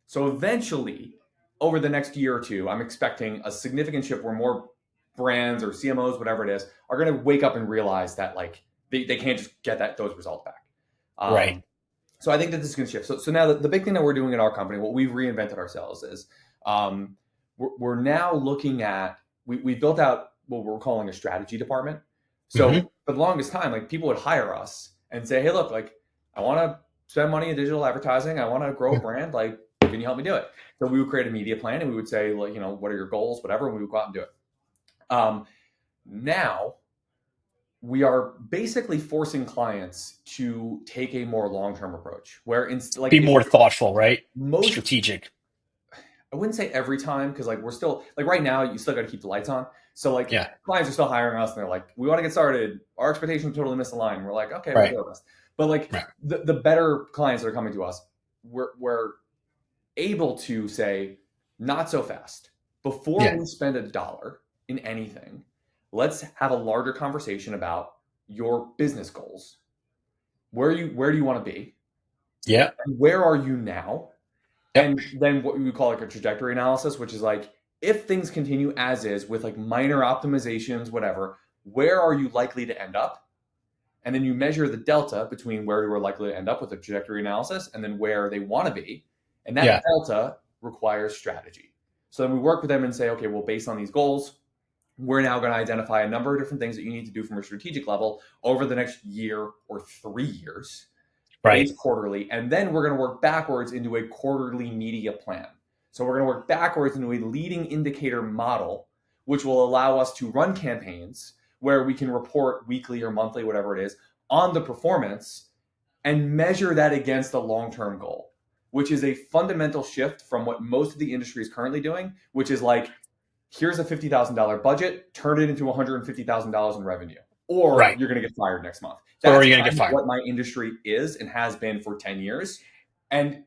C: So eventually, over the next year or two, I'm expecting a significant shift where more brands or CMOs, whatever it is, are going to wake up and realize that like they can't just get those results back.
B: Right.
C: So I think that this is going to shift. So now the big thing that we're doing in our company, what we've reinvented ourselves is we're now looking at, we built out what we're calling a strategy department.
B: Mm-hmm.
C: So for the longest time, like people would hire us and say, hey, look, like I want to spend money in digital advertising. I want to grow a brand. Like, can you help me do it? So we would create a media plan and we would say, like, what are your goals, whatever, and we would go out and do it. Now we are basically forcing clients to take a more long-term approach where
B: Be more thoughtful, right?
C: most,
B: Strategic.
C: I wouldn't say every time, because like we're still like right now you still got to keep the lights on. So like
B: Yeah.
C: clients are still hiring us and they're like, we want to get started. Our expectations totally misaligned. And we're like, okay, we'll
B: Right.
C: do our best. But like
B: Right.
C: the better clients that are coming to us, we're able to say, not so fast. Before
B: Yeah.
C: we spend $1 in anything, let's have a larger conversation about your business goals. Where do you want to be?
B: Yeah.
C: And where are you now?
B: Yep.
C: And then what we would call like a trajectory analysis, which is like, if things continue as is with like minor optimizations, whatever, where are you likely to end up? And then you measure the delta between where you are likely to end up with the trajectory analysis and then where they want to be. And that
B: Yeah.
C: delta requires strategy. So then we work with them and say, okay, well, based on these goals, we're now going to identify a number of different things that you need to do from a strategic level over the next year or 3 years,
B: Right.
C: based quarterly. And then we're going to work backwards into a quarterly media plan. So we're going to work backwards into a leading indicator model, which will allow us to run campaigns where we can report weekly or monthly, whatever it is, on the performance and measure that against a long-term goal, which is a fundamental shift from what most of the industry is currently doing, which is like, here's a $50,000 budget, turn it into $150,000 in revenue, or
B: Right.
C: you're going to get fired next month.
B: Or are
C: That's
B: you going to
C: kind
B: get
C: of
B: fired?
C: what my industry is and has been for 10 years. And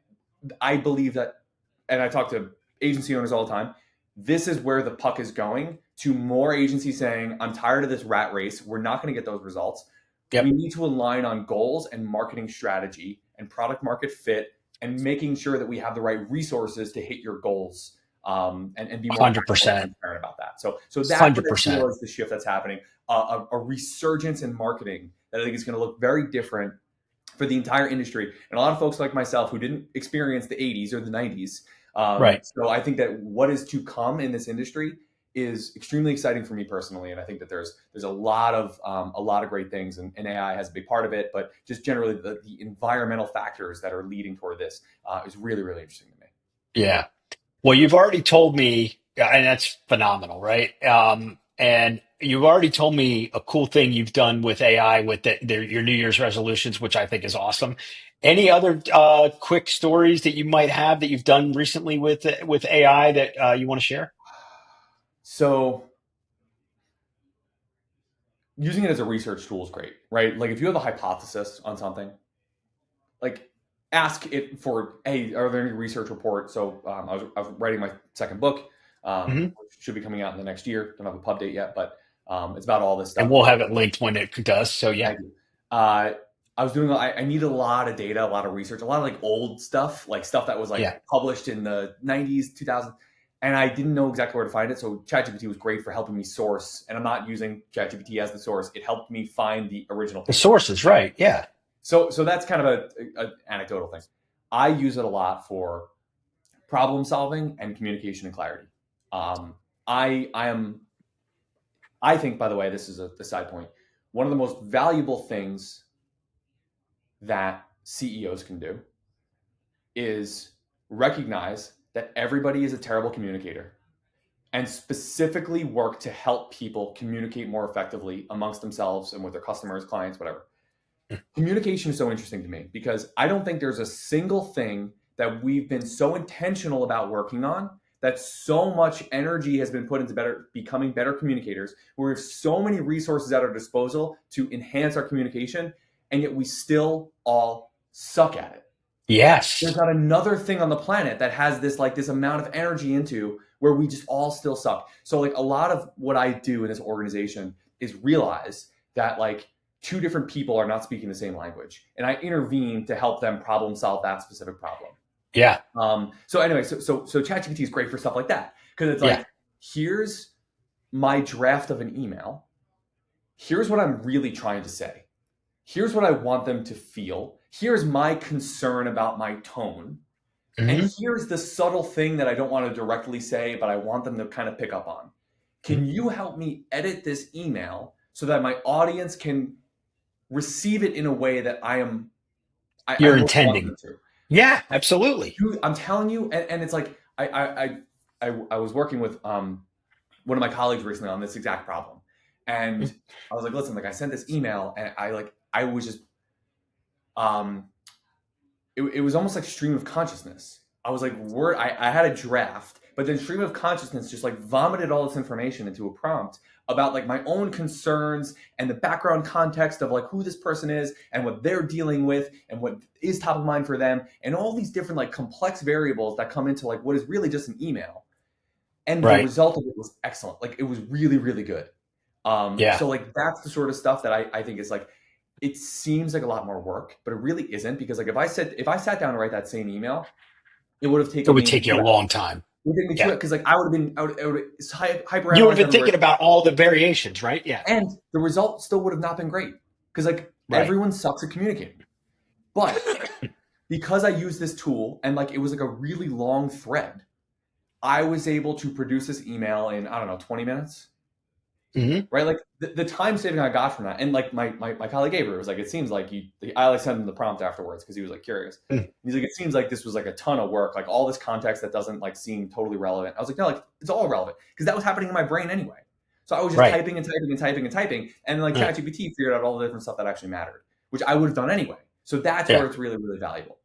C: I believe that, and I talk to agency owners all the time, this is where the puck is going, to more agencies saying, I'm tired of this rat race. We're not going to get those results.
B: Yep.
C: We need to align on goals and marketing strategy and product market fit and making sure that we have the right resources to hit your goals, and be more
B: 100%.
C: transparent about that. So that's what I
B: 100%.
C: feel is the shift that's happening, a resurgence in marketing that I think is going to look very different for the entire industry. And a lot of folks like myself who didn't experience the 80s or the 90s.
B: Right.
C: So I think that what is to come in this industry is extremely exciting for me personally. And I think that there's a lot of great things, and AI has a big part of it, but just generally the environmental factors that are leading toward this is really, really interesting to me.
B: Yeah. Well, you've already told me, yeah, and that's phenomenal, right? And you've already told me a cool thing you've done with AI with your New Year's resolutions, which I think is awesome. Any other quick stories that you might have that you've done recently with AI that you want to share?
C: So using it as a research tool is great, right? Like if you have a hypothesis on something, like ask it for, hey, are there any research reports? So I was writing my second book,
B: Hmm.
C: which should be coming out in the next year. Don't have a pub date yet, but it's about all this
B: And
C: stuff.
B: we'll have it linked when it does. So yeah,
C: Thank you. I was doing, I needed a lot of data, a lot of research, a lot of like old stuff, like stuff that was like
B: yeah.
C: published in the 90s, 2000s. And I didn't know exactly where to find it. So ChatGPT was great for helping me source. And I'm not using ChatGPT as the source. It helped me find the original
B: The
C: paper.
B: sources, right? Yeah.
C: So that's kind of a anecdotal thing. I use it a lot for problem solving and communication and clarity. I think, by the way, this is a side point. One of the most valuable things that CEOs can do is recognize that everybody is a terrible communicator and specifically work to help people communicate more effectively amongst themselves and with their customers, clients, whatever. Communication is so interesting to me because I don't think there's a single thing that we've been so intentional about working on, that so much energy has been put into becoming better communicators, where we have so many resources at our disposal to enhance our communication, and yet we still all suck at it. There's
B: Yes.
C: not another thing on the planet that has this amount of energy into where we just all still suck. So like a lot of what I do in this organization is realize that like two different people are not speaking the same language, and I intervene to help them problem solve that specific problem.
B: Yeah.
C: So anyway, so ChatGPT is great for stuff like that, because it's
B: Yeah.
C: like, here's my draft of an email. Here's what I'm really trying to say. Here's what I want them to feel. Here's my concern about my tone.
B: Hmm.
C: And here's the subtle thing that I don't want to directly say, but I want them to kind of pick up on. Can you help me edit this email so that my audience can receive it in a way that I
B: You're
C: most want
B: intending.
C: them to?
B: Yeah, absolutely.
C: Dude, I'm telling you, and it's like I was working with one of my colleagues recently on this exact problem, and I was like, listen, like I sent this email, and I was just it was almost like stream of consciousness. I was like, I had a draft, but then stream of consciousness just like vomited all this information into a prompt about like my own concerns and the background context of like who this person is and what they're dealing with and what is top of mind for them, and all these different like complex variables that come into like what is really just an email. And the
B: Right.
C: result of it was excellent. Like it was really, really good.
B: Yeah.
C: So like that's the sort of stuff that I think is like, it seems like a lot more work, but it really isn't, because like if I sat down to write that same email, it would have
B: It
C: taken
B: would
C: me
B: take you a
C: 2 hours.
B: long time.
C: It would take me 2
B: Yeah.
C: hours, because like I would it's hyper
B: You would
C: analyze
B: have been
C: every word,
B: thinking about all the variations, right? Yeah.
C: and the result still would have not been great, because like
B: Right.
C: everyone sucks at communicating. But because I used this tool and like it was like a really long thread, I was able to produce this email in, I don't know, 20 minutes.
B: Hmm.
C: Right, like the time saving I got from that, and like my colleague Avery was like, it seems like I like sent him the prompt afterwards because he was like curious. He's like, it seems like this was like a ton of work, like all this context that doesn't like seem totally relevant. I was like, no, like it's all relevant, because that was happening in my brain anyway. So I was just
B: Right.
C: typing and typing and typing and typing, and like
B: Yeah.
C: ChatGPT figured out all the different stuff that actually mattered, which I would have done anyway. So that's
B: Yeah.
C: where it's really, really valuable.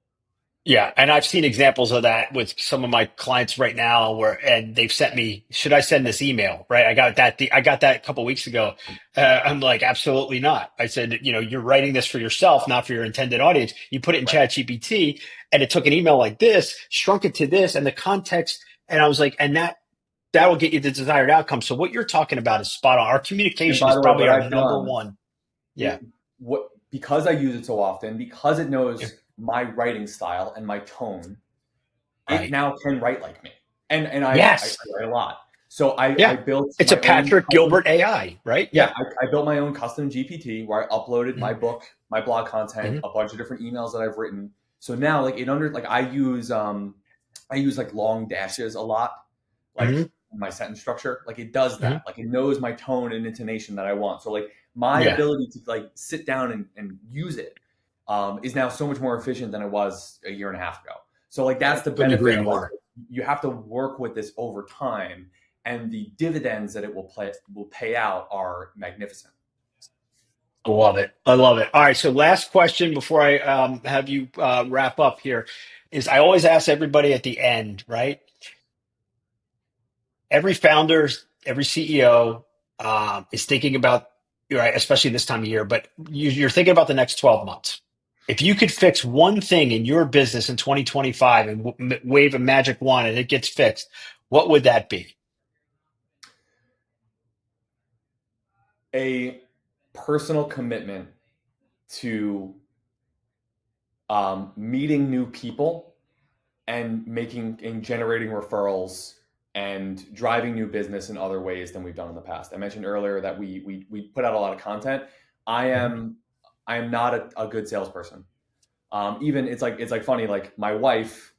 B: Yeah, and I've seen examples of that with some of my clients right now, and they've sent me, should I send this email? Right? I got that a couple weeks ago. I'm like, absolutely not. I said, you're writing this for yourself, not for your intended audience. You put it in
C: Right.
B: ChatGPT, and it took an email like this, shrunk it to this, and the context. And I was like, and that will get you the desired outcome. So what you're talking about is spot on. Our
C: And
B: communication
C: by
B: is
C: the way,
B: probably
C: what
B: our
C: I've
B: number
C: done,
B: one. Yeah.
C: because I use it so often, because it
B: Yeah.
C: knows my writing style and my tone, it
B: Right.
C: now can write like me. And I
B: Yes.
C: write a lot. So I built
B: It's
C: my
B: a
C: own
B: Patrick
C: custom,
B: Gilbert AI, right?
C: yeah, I built my own custom GPT where I uploaded my
B: Mhm.
C: book, my blog content,
B: Mhm.
C: a bunch of different emails that I've written. So now like I use like long dashes a lot, like
B: Mhm.
C: in my sentence structure. Like it does
B: Mhm.
C: that. Like it knows my tone and intonation that I want. So like my
B: Yeah,
C: ability to like sit down and use it is now so much more efficient than it was a year and a half ago. So like that's the
B: couldn't
C: benefit
B: agree
C: of like
B: more.
C: you have to work with this over time, and the dividends that it will pay out are magnificent.
B: I love it. I love it. All right. So last question before I have you wrap up here is I always ask everybody at the end, right? Every founder, every CEO is thinking about, right, especially this time of year, but you're thinking about the next 12 months. If you could fix one thing in your business in 2025 and wave a magic wand and it gets fixed, what would that be?
C: A personal commitment to meeting new people and making and generating referrals and driving new business in other ways than we've done in the past. I mentioned earlier that we put out a lot of content. I
B: Mhm.
C: am I am not a good salesperson. Even it's like funny. Like my wife,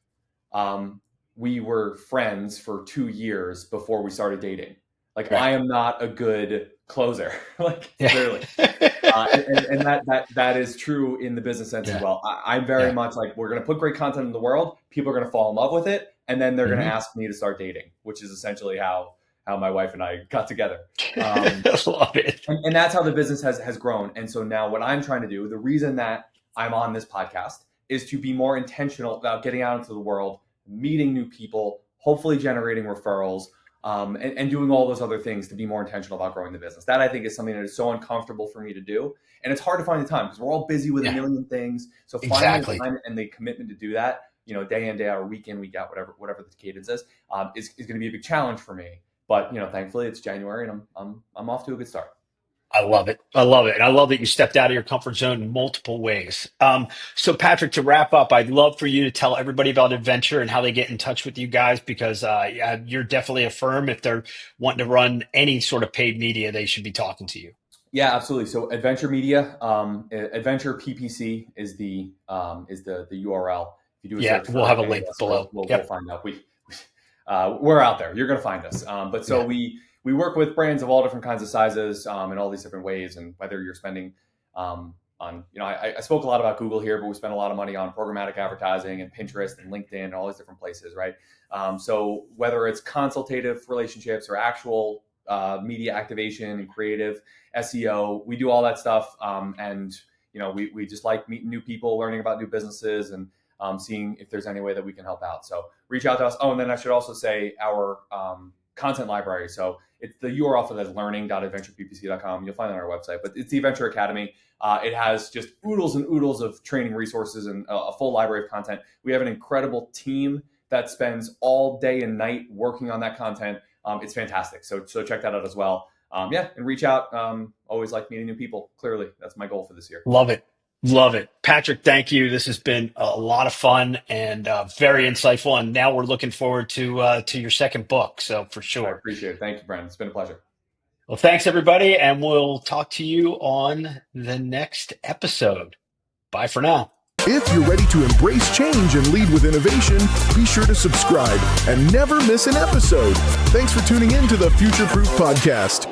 C: we were friends for 2 years before we started dating. Like
B: Right.
C: I am not a good closer. Like
B: Yeah.
C: clearly, and that is true in the business sense as
B: Yeah.
C: well. I'm very
B: Yeah.
C: much like we're going to put great content in the world. People are going to fall in love with it, and then they're going to
B: Mhm.
C: ask me to start dating, which is essentially how my wife and I got together.
B: Love it.
C: And that's how the business has grown. And so now what I'm trying to do, the reason that I'm on this podcast is to be more intentional about getting out into the world, meeting new people, hopefully generating referrals, and doing all those other things to be more intentional about growing the business. That I think is something that is so uncomfortable for me to do. And it's hard to find the time because we're all busy with a
B: Yeah.
C: million things. So finding the
B: Exactly.
C: time and the commitment to do that, day in, day out, or week in, week out, whatever the cadence is going to be a big challenge for me. But thankfully it's January and I'm off to a good start.
B: I love it. I love it. And I love that you stepped out of your comfort zone in multiple ways. So, Patrick, to wrap up, I'd love for you to tell everybody about Adventure and how they get in touch with you guys because yeah, you're definitely a firm. If they're wanting to run any sort of paid media, they should be talking to you.
C: Yeah, absolutely. So Adventure Media, Adventure PPC is the URL. If you do a
B: Yeah,
C: search
B: we'll
C: for
B: have a
C: any of
B: link
C: us, we'll
B: below.
C: we'll, we'll
B: Yep.
C: find out. We're out there. You're going to find us. But so
B: Yeah.
C: we work with brands of all different kinds of sizes in all these different ways. And whether you're spending on I spoke a lot about Google here, but we spend a lot of money on programmatic advertising and Pinterest and LinkedIn and all these different places, right? So whether it's consultative relationships or actual media activation and creative SEO, we do all that stuff. And we just like meeting new people, learning about new businesses, and seeing if there's any way that we can help out. So reach out to us. Oh, and then I should also say our content library. So it's the URL for that is learning.adventureppc.com. You'll find it on our website, but it's the Adventure Academy. It has just oodles and oodles of training resources and a full library of content. We have an incredible team that spends all day and night working on that content. It's fantastic. So check that out as well. And reach out. Always like meeting new people. Clearly, that's my goal for this year.
B: Love it. Love it. Patrick, thank you. This has been a lot of fun and very insightful. And now we're looking forward to your second book. So for
C: I
B: sure.
C: appreciate it. Thank you, Brent. It's been a pleasure.
B: Well, thanks everybody. And we'll talk to you on the next episode. Bye for now.
A: If you're ready to embrace change and lead with innovation, be sure to subscribe and never miss an episode. Thanks for tuning in to the Future Proof Podcast.